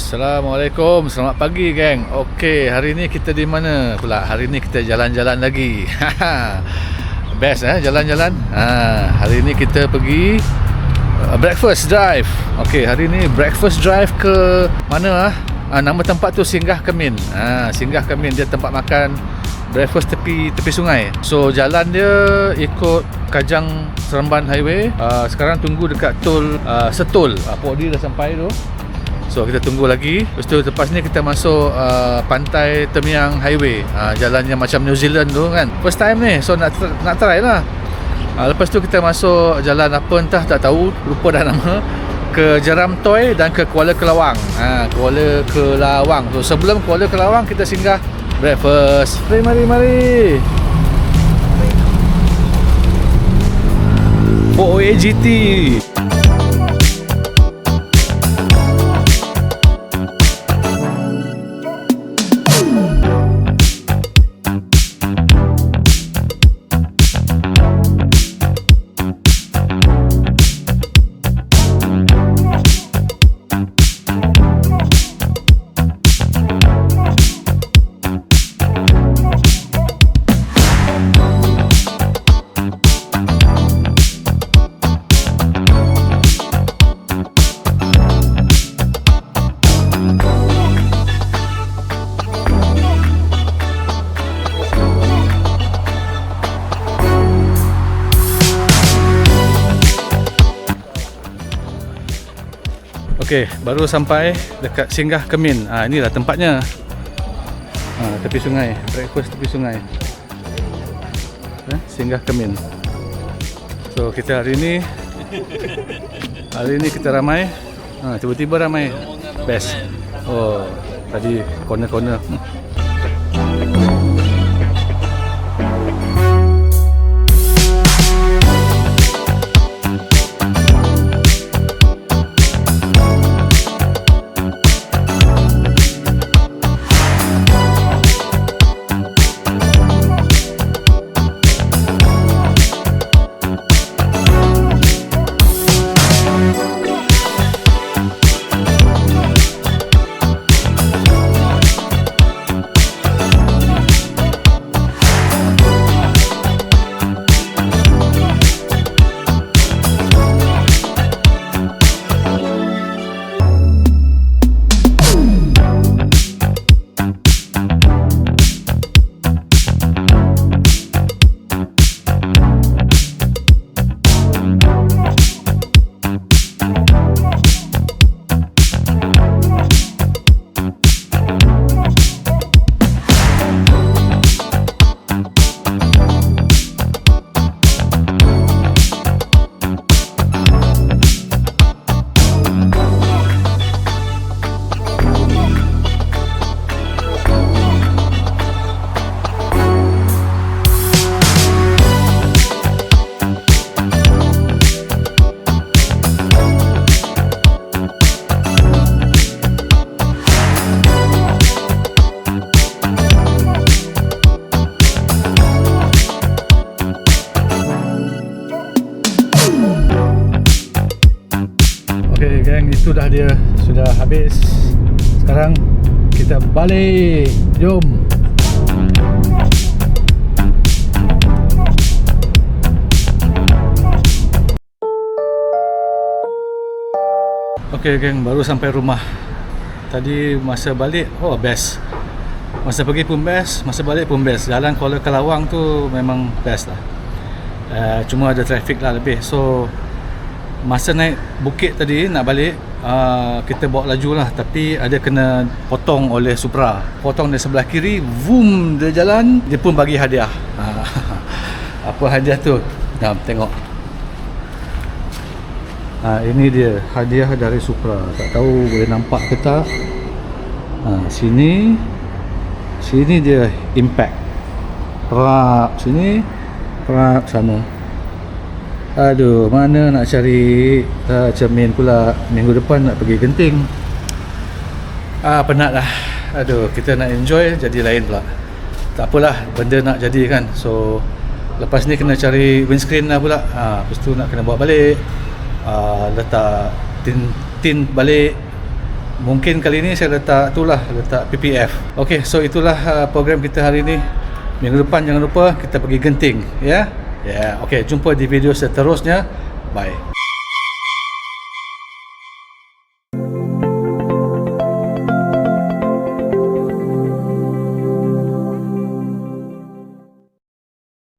Assalamualaikum, selamat pagi geng. Okey, hari ni kita di mana pula? Hari ni kita jalan-jalan lagi. Best jalan-jalan. Hari ni kita pergi breakfast drive. Okey, hari ni breakfast drive ke mana nama tempat tu Singgah Kemin. Singgah Kemin, dia tempat makan breakfast tepi sungai. So jalan dia ikut Kajang Seremban Highway. Sekarang tunggu dekat tol Setul. Pok dia dah sampai tu. So kita tunggu lagi. Lepas ni kita masuk pantai Temiang Highway. Jalannya macam New Zealand tu kan. First time ni, so nak try lah. Lepas tu kita masuk jalan apa entah tak tahu, lupa dah nama, ke Jeram Toy dan ke Kuala Kelawang. Kuala Kelawang. So sebelum Kuala Kelawang kita singgah breakfast. Mari. 408 GT. Okey, baru sampai dekat Singgah Kemin. Inilah tempatnya. Tepi sungai, breakfast tepi sungai. Singgah Kemin. So kita hari ni kita ramai. Tiba-tiba ramai. Best. Oh, tadi corner-corner. Okay geng, itu dah dia, sudah habis. Sekarang kita balik. Jom. Okay geng, baru sampai rumah. Tadi masa balik, best. Masa pergi pun best, masa balik pun best. Jalan Kuala Kelawang tu memang best lah. Cuma ada traffic lah lebih. So masa naik bukit tadi nak balik, kita bawa laju lah, tapi ada kena potong oleh Supra. Potong dari sebelah kiri, boom, dia jalan, dia pun bagi hadiah. Apa hadiah tu? Jom tengok. Ini dia hadiah dari Supra. Tak tahu boleh nampak ke tak. Sini dia impact. Perak sini, perak sana. Aduh, mana nak cari cermin pula. Minggu depan nak pergi Genting. Penat lah. Aduh, kita nak enjoy jadi lain pula. Tak apalah, benda nak jadi kan. So lepas ni kena cari windscreen lah pula. Lepas tu nak kena bawa balik, letak tin balik. Mungkin kali ni saya letak PPF. Okey, so itulah program kita hari ni. Minggu depan jangan lupa kita pergi Genting, ya. Ya, okey, jumpa di video seterusnya. Bye.